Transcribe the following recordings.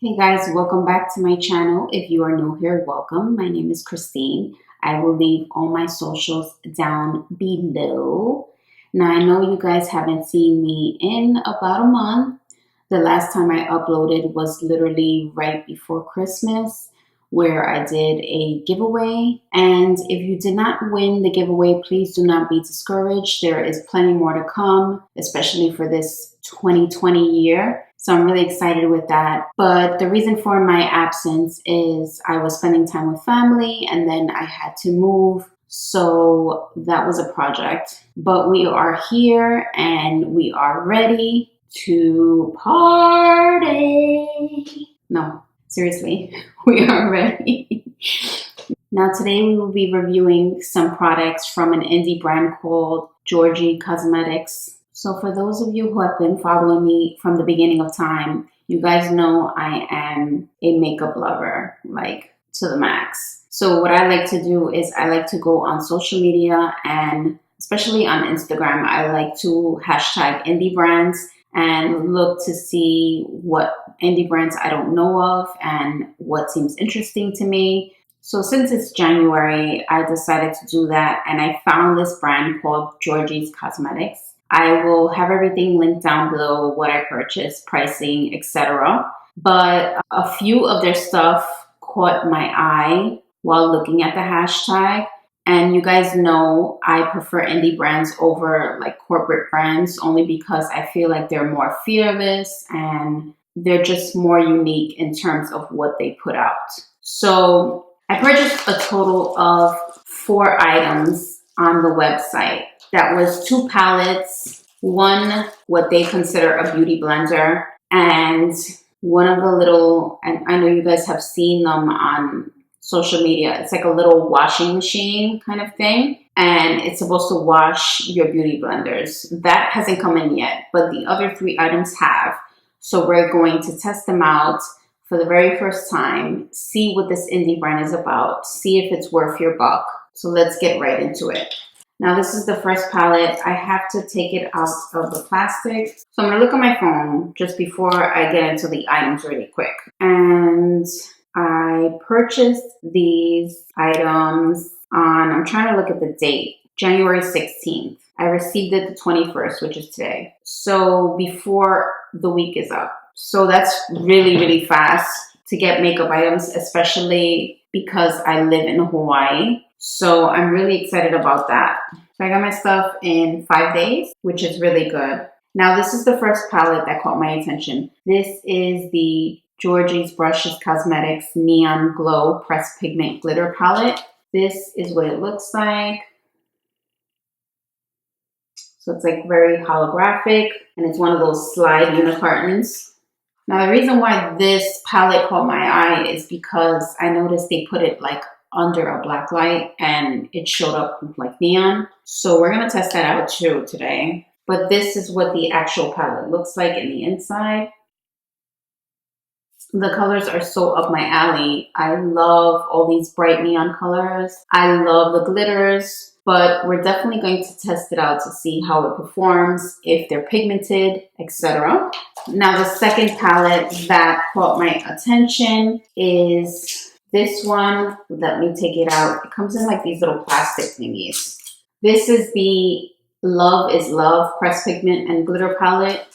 Hey guys, welcome back to my channel. If you are new here, welcome. My name is Christine. I will leave all my socials down below. Now, I know you guys haven't seen me in about a month. The last time I uploaded was literally right before Christmas, where I did a giveaway. And if you did not win the giveaway, please do not be discouraged. There is plenty more to come, especially for this 2020 year. So I'm really excited with that. But the reason for my absence is I was spending time with family and then I had to move. So that was a project. But we are here and we are ready to party. No, seriously, we are ready. Now today we will be reviewing some products from an indie brand called Georgie'S. So for those of you who have been following me from the beginning of time, you guys know I am a makeup lover, like to the max. So what I like to do is I like to go on social media, and especially on Instagram, I like to hashtag indie brands and look to see what indie brands I don't know of and what seems interesting to me. So since it's January, I decided to do that, and I found this brand called Georgie'S. I will have everything linked down below, what I purchased, pricing, etc. But a few of their stuff caught my eye while looking at the hashtag. And you guys know I prefer indie brands over like corporate brands only because I feel like they're more fearless and they're just more unique in terms of what they put out. So I purchased a total of 4 items on the website. That was 2 palettes, one what they consider a beauty blender, and one of the little, and I know you guys have seen them on social media, it's like a little washing machine kind of thing, and it's supposed to wash your beauty blenders. That hasn't come in yet, but the other 3 items have. So we're going to test them out for the very first time, see what this indie brand is about, see if it's worth your buck. So let's get right into it. Now this is the first palette. I have to take it out of the plastic. So I'm gonna look at my phone just before I get into the items really quick. And I purchased these items on, I'm trying to look at the date, January 16th. I received it the 21st, which is today. So before the week is up. So that's really, really fast to get makeup items, especially because I live in Hawaii. So I'm really excited about that. So I got my stuff in 5 days, which is really good. Now this is the first palette that caught my attention. This is the Georgie'S Brushes Cosmetics Neon Glow Pressed Pigment Glitter Palette. This is what it looks like. So it's like very holographic, and it's one of those slide unicorns. Now the reason why this palette caught my eye is because I noticed they put it like under a blacklight and it showed up like neon. So we're gonna test that out too today. But this is what the actual palette looks like in the inside. The colors are so up my alley. I love all these bright neon colors. I love the glitters, but we're definitely going to test it out to see how it performs, if they're pigmented, etc. Now the second palette that caught my attention is this one. Let me take it out. It comes in like these little plastic thingies. This is the Love is Love Pressed Pigment and Glitter Palette.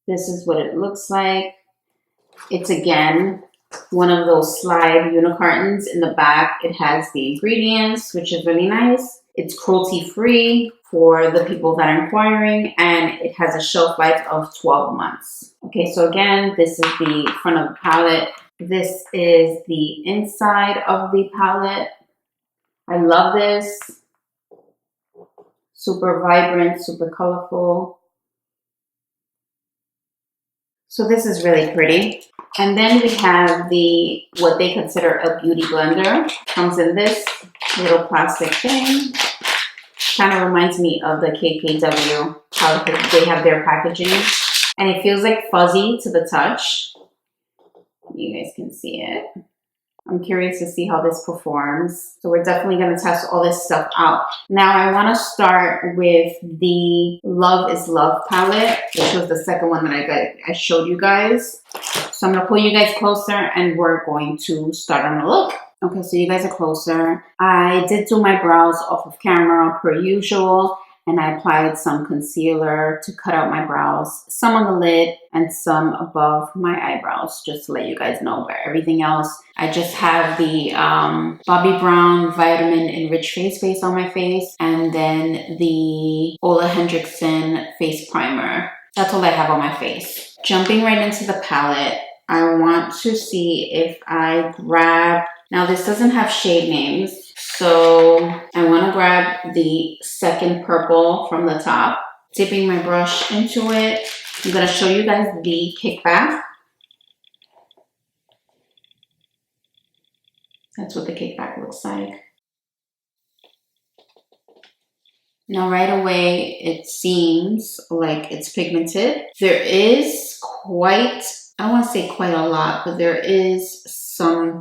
This is what it looks like. It's again one of those slide unicorns. In the back, it has the ingredients, which is really nice. It's cruelty-free for the people that are inquiring, and it has a shelf life of 12 months. Okay, so again, this is the front of the palette. This is the inside of the palette. I love this. Super vibrant, super colorful. So this is really pretty. And then we have the, what they consider a beauty blender. Comes in this little plastic thing. Kind of reminds me of the KKW, how they have their packaging. And it feels like fuzzy to the touch. You guys can see it. I'm curious to see how this performs. So we're definitely going to test all this stuff out. Now I want to start with the Love is Love palette, which was the second one that I showed you guys. So I'm going to pull you guys closer and we're going to start on a look. Okay, so you guys are closer. I did do my brows off of camera per usual, and I applied some concealer to cut out my brows, some on the lid and some above my eyebrows, just to let you guys know. But everything else, I just have the Bobbi Brown Vitamin Enriched Face Base on my face, and then the Ola Hendrickson Face Primer. That's all I have on my face. Jumping right into the palette, I want to see if I grab, now this doesn't have shade names, so I want to grab the second purple from the top, dipping my brush into it. I'm going to show you guys the kickback. That's what the kickback looks like. Now right away, it seems like it's pigmented. There is quite, I don't want to say quite a lot, but there is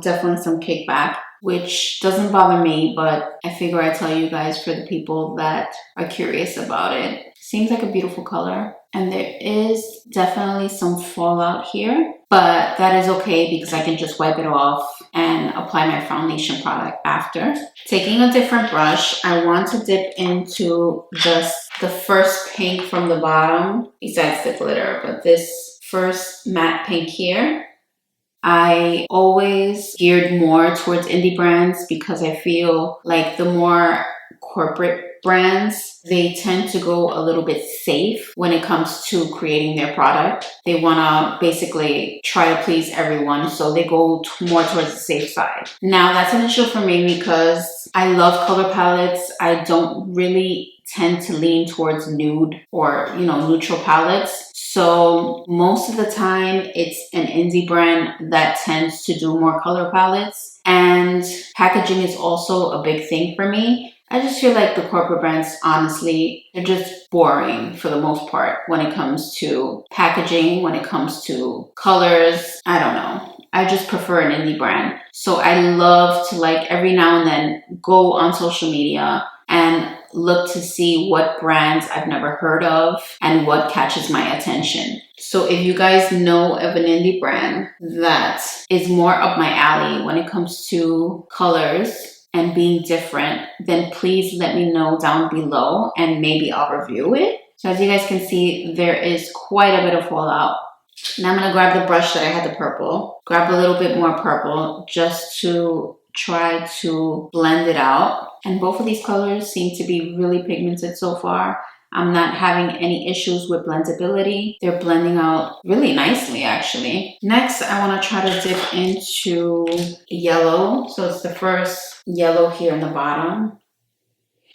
definitely some kickback, which doesn't bother me, but I figure I tell you guys for the people that are curious about it. Seems like a beautiful color. And there is definitely some fallout here, but that is okay because I can just wipe it off and apply my foundation product after. Taking a different brush, I want to dip into the first pink from the bottom, besides the glitter, but this first matte pink here. I always geared more towards indie brands because I feel like the more corporate brands, they tend to go a little bit safe when it comes to creating their product. They want to basically try to please everyone, so they go more towards the safe side. Now that's an issue for me because I love color palettes. I don't really tend to lean towards nude or, neutral palettes. So most of the time it's an indie brand that tends to do more color palettes, and packaging is also a big thing for me. I just feel like the corporate brands, honestly, they're just boring for the most part when it comes to packaging, when it comes to colors. I don't know. I just prefer an indie brand. So I love to, like, every now and then go on social media and look to see what brands I've never heard of and what catches my attention. So if you guys know of an indie brand that is more up my alley when it comes to colors and being different, then please let me know down below and maybe I'll review it. So as you guys can see, there is quite a bit of fallout. Now I'm going to grab the brush that I had the purple, grab a little bit more purple just to try to blend it out. And both of these colors seem to be really pigmented so far. I'm not having any issues with blendability. They're blending out really nicely, actually. Next, I want to try to dip into yellow. So it's the first yellow here in the bottom.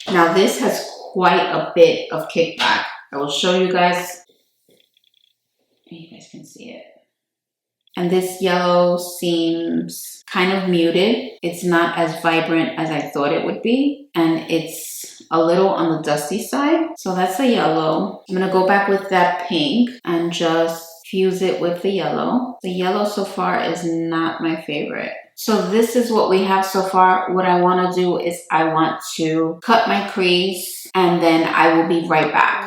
Now this has quite a bit of kickback. I will show you guys. You guys can see it. And this yellow seems kind of muted. It's not as vibrant as I thought it would be. And it's a little on the dusty side. So that's the yellow. I'm going to go back with that pink and just fuse it with the yellow. The yellow so far is not my favorite. So this is what we have so far. What I want to do is I want to cut my crease and then I will be right back.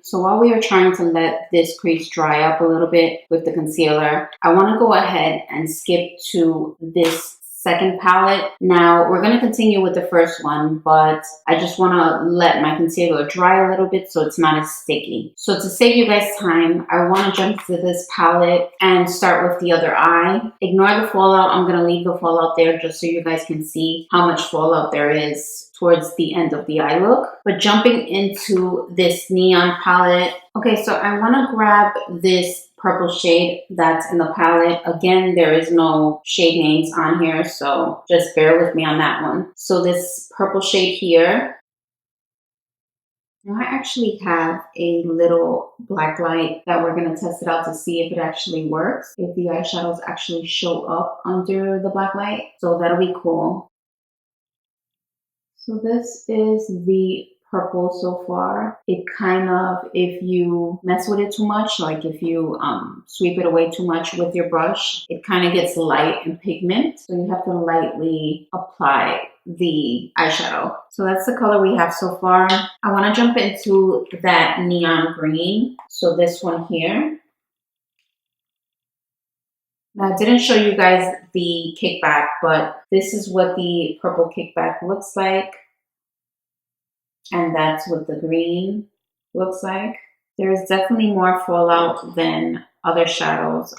So while we are trying to let this crease dry up a little bit with the concealer, I want to go ahead and skip to this second palette. Now we're going to continue with the first one, but I just want to let my concealer dry a little bit so it's not as sticky. So to save you guys time, I want to jump to this palette and start with the other eye. Ignore the fallout. I'm going to leave the fallout there just so you guys can see how much fallout there is towards the end of the eye look. But jumping into this neon palette. Okay, so I want to grab this purple shade that's in the palette. Again, there is no shade names on here, so just bear with me on that one. So this purple shade here. Now I actually have a little Blacklight that we're going to test it out to see if it actually works, if the eyeshadows actually show up under the Blacklight. So that'll be cool. So this is the purple so far. It kind of, if you mess with it too much, like if you sweep it away too much with your brush, it kind of gets light in pigment. So you have to lightly apply the eyeshadow. So that's the color we have so far. I want to jump into that neon green. So this one here. Now, I didn't show you guys the kickback, but this is what the purple kickback looks like. And that's what the green looks like. There's definitely more fallout than other eyeshadows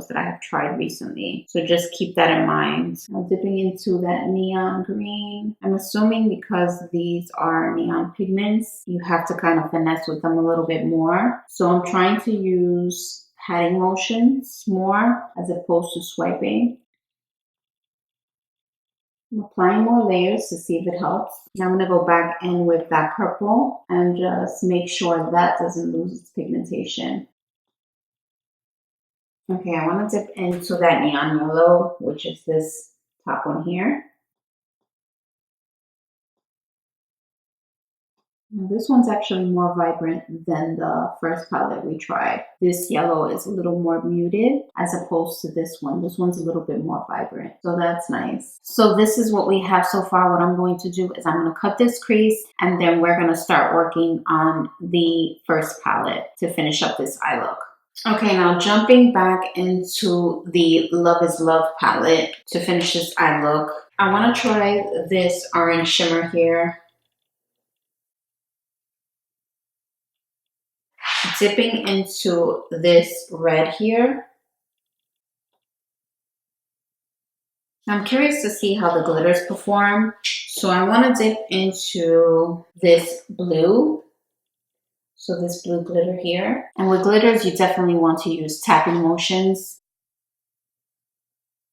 that I have tried recently. So just keep that in mind. Now dipping into that neon green. I'm assuming because these are neon pigments, you have to kind of finesse with them a little bit more. So I'm trying to use patting motions more as opposed to swiping. I'm applying more layers to see if it helps. Now I'm going to go back in with that purple and just make sure that doesn't lose its pigmentation. Okay, I want to dip into that neon yellow, which is this top one here. Now this one's actually more vibrant than the first palette we tried. This yellow is a little more muted as opposed to this one. This one's a little bit more vibrant, so that's nice. So this is what we have so far. What I'm going to do is I'm going to cut this crease and then we're going to start working on the first palette to finish up this eye look. Okay, now jumping back into the Love is Love palette to finish this eye look. I want to try this orange shimmer here. Dipping into this red here. I'm curious to see how the glitters perform. So I want to dip into this blue. So this blue glitter here. And with glitters, you definitely want to use tapping motions.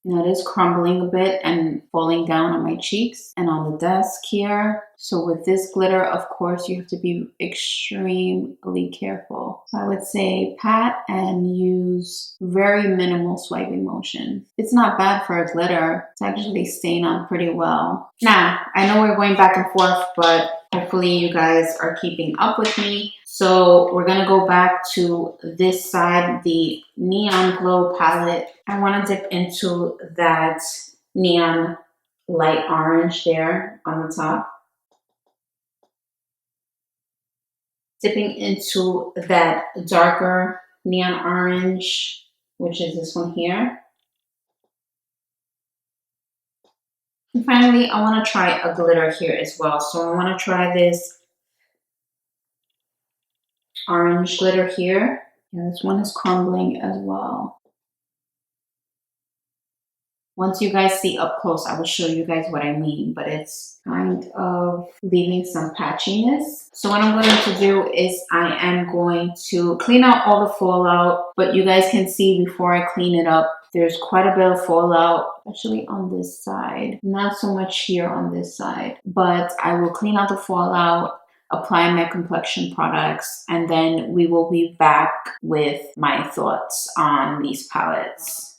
Now it is crumbling a bit and falling down on my cheeks and on the desk here. So with this glitter, of course, you have to be extremely careful. So I would say pat and use very minimal swiping motion. It's not bad for a glitter. It's actually staying on pretty well. Now, I know we're going back and forth, but hopefully you guys are keeping up with me. So we're going to go back to this side, the Neon Glow palette. I want to dip into that neon light orange there on the top. Dipping into that darker neon orange, which is this one here. And finally, I want to try a glitter here as well. So I want to try this orange glitter here. And this one is crumbling as well. Once you guys see up close, I will show you guys what I mean, but it's kind of leaving some patchiness. So what I'm going to do is I am going to clean out all the fallout, but you guys can see before I clean it up, there's quite a bit of fallout, actually on this side. Not so much here on this side, but I will clean out the fallout, apply my complexion products, and then we will be back with my thoughts on these palettes.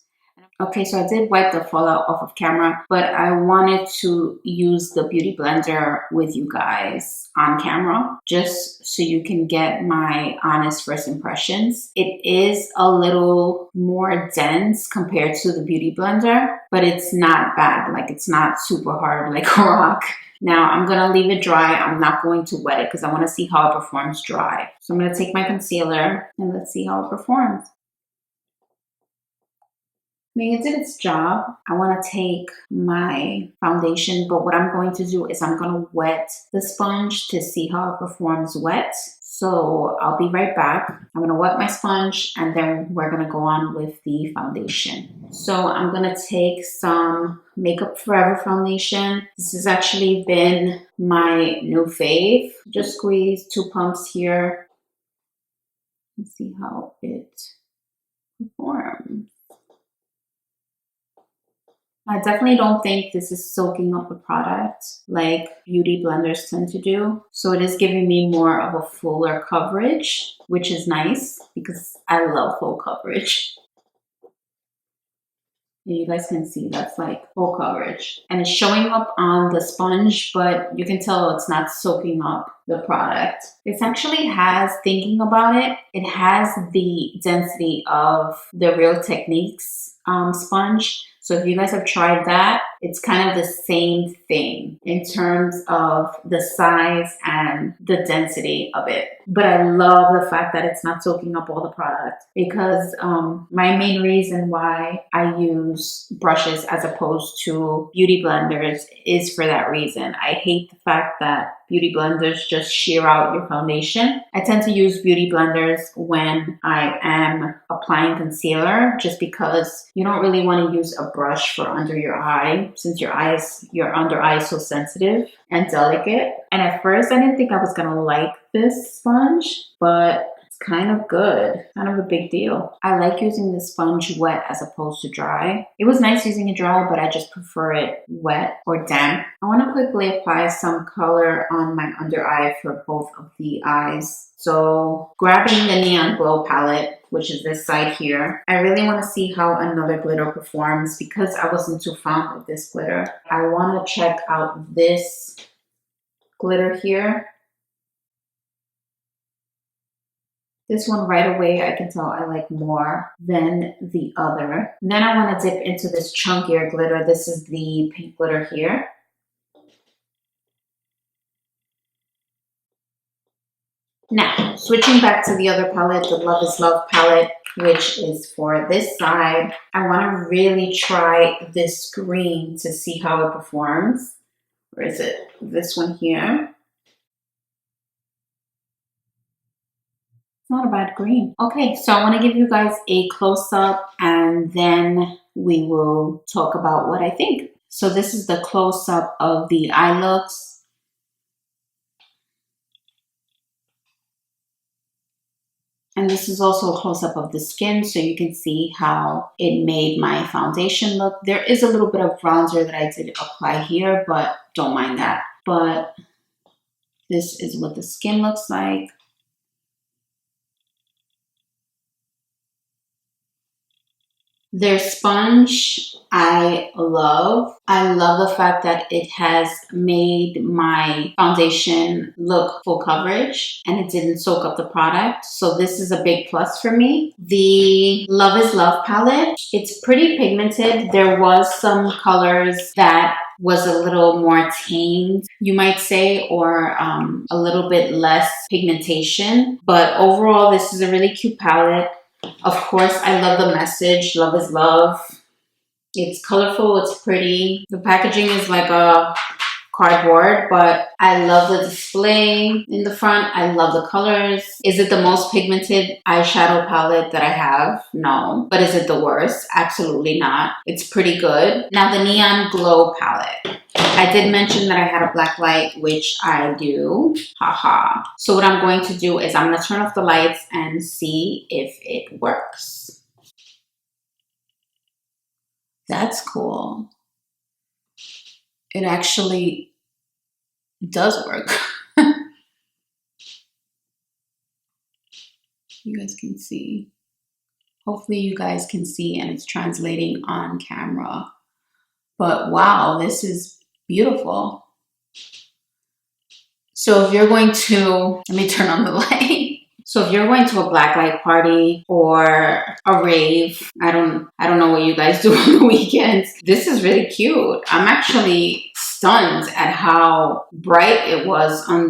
Okay, so I did wipe the fallout off of camera, but I wanted to use the Beauty Blender with you guys on camera, just so you can get my honest first impressions. It is a little more dense compared to the Beauty Blender, but it's not bad. Like, it's not super hard like a rock. Now I'm gonna leave it dry. I'm not going to wet it because I wanna see how it performs dry. So I'm gonna take my concealer and let's see how it performs. I mean, it did its job. I want to take my foundation, but what I'm going to do is I'm going to wet the sponge to see how it performs wet. So I'll be right back. I'm going to wet my sponge and then we're going to go on with the foundation. So I'm going to take some Makeup Forever foundation. This has actually been my new fave. Just squeeze 2 pumps here and see how it performs. I definitely don't think this is soaking up the product like beauty blenders tend to do. So it is giving me more of a fuller coverage, which is nice because I love full coverage. You guys can see that's like full coverage. And it's showing up on the sponge, but you can tell it's not soaking up the product. This actually has, thinking about it, it has the density of the Real Techniques sponge. So if you guys have tried that, it's kind of the same thing in terms of the size and the density of it. But I love the fact that it's not soaking up all the product, because my main reason why I use brushes as opposed to beauty blenders is for that reason. I hate the fact that beauty blenders just shear out your foundation. I tend to use beauty blenders when I am applying concealer, just because you don't really want to use a brush for under your eye, since your under eye is so sensitive and delicate. And at first I didn't think I was gonna like this sponge, but it's kind of good, kind of a big deal. I like using the sponge wet as opposed to dry. It was nice using it dry, but I just prefer it wet or damp. I want to quickly apply some color on my under eye for both of the eyes. So grabbing the Neon Glow palette, which is this side here, I really want to see how another glitter performs, because I wasn't too fond of this glitter. I want to check out this glitter here. This one right away, I can tell I like more than the other. Then I want to dip into this chunkier glitter. This is the pink glitter here. Now, switching back to the other palette, the Love is Love palette, which is for this side. I want to really try this green to see how it performs. Where is it? This one here. Not a bad green. Okay, so I want to give you guys a close-up and then we will talk about what I think. So this is the close-up of the eye looks. And this is also a close-up of the skin, so you can see how it made my foundation look. There is a little bit of bronzer that I did apply here, but don't mind that. But this is what the skin looks like. Their sponge, I love. I love the fact that it has made my foundation look full coverage and it didn't soak up the product. So this is a big plus for me. The Love is Love palette, it's pretty pigmented. There was some colors that was a little more tamed, you might say, or a little bit less pigmentation. But overall, this is a really cute palette. Of course, I love the message, love is love. It's colorful, it's pretty. The packaging is like a cardboard, but I love the display in the front. I love the colors. Is it the most pigmented eyeshadow palette that I have? No. But is it the worst? Absolutely not. It's pretty good. Now the Neon Glow palette. I did mention that I had a Blacklight, which I do. Haha. So what I'm going to do is I'm going to turn off the lights and see if it works. That's cool. It actually does work. You guys can see. Hopefully you guys can see and it's translating on camera. But wow, this is beautiful. So if you're going to, let me turn on the light. So if you're going to a blacklight party or a rave, I don't know what you guys do on the weekends. This is really cute. I'm actually stunned at how bright it was on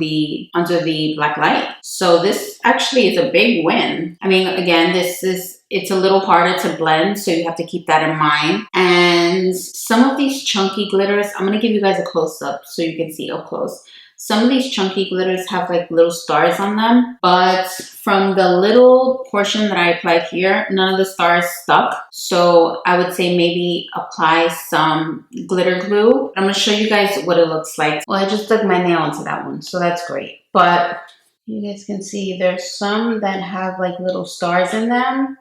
under the black light. So this actually is a big win. I mean, again, it's a little harder to blend, so you have to keep that in mind. And some of these chunky glitters, I'm gonna give you guys a close-up so you can see up close. Some of these chunky glitters have like little stars on them, but from the little portion that I applied here, none of the stars stuck. So I would say maybe apply some glitter glue. I'm gonna show you guys what it looks like. Well, I just dug my nail into that one, so that's great. But you guys can see there's some that have like little stars in them.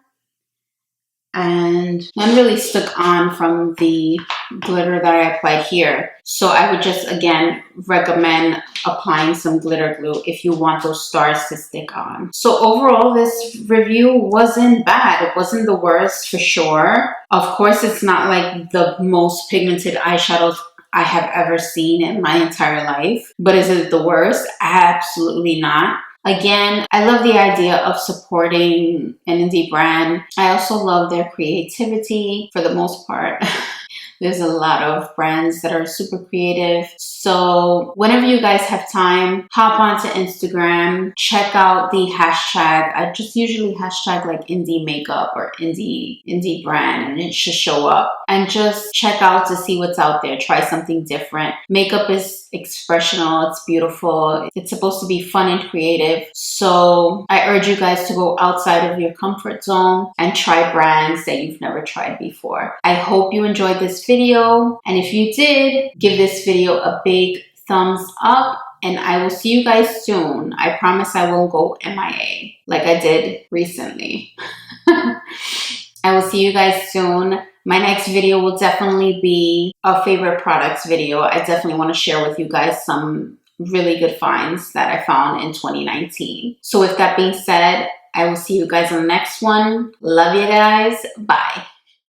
And none really stuck on from the glitter that I applied here. So I would just, again, recommend applying some glitter glue if you want those stars to stick on. So overall, this review wasn't bad. It wasn't the worst for sure. Of course, it's not like the most pigmented eyeshadows I have ever seen in my entire life. But is it the worst? Absolutely not. Again, I love the idea of supporting an indie brand. I also love their creativity for the most part. There's a lot of brands that are super creative. So whenever you guys have time, hop onto Instagram, check out the hashtag. I just usually hashtag like indie makeup or indie brand, and it should show up. And just check out to see what's out there. Try something different. Makeup is expressional. It's beautiful. It's supposed to be fun and creative. So I urge you guys to go outside of your comfort zone and try brands that you've never tried before. I hope you enjoyed this video. And if you did, give this video a big thumbs up. And I will see you guys soon. I promise I won't go MIA like I did recently. I will see you guys soon. My next video will definitely be a favorite products video. I definitely want to share with you guys some really good finds that I found in 2019. So with that being said, I will see you guys on the next one. Love you guys. Bye.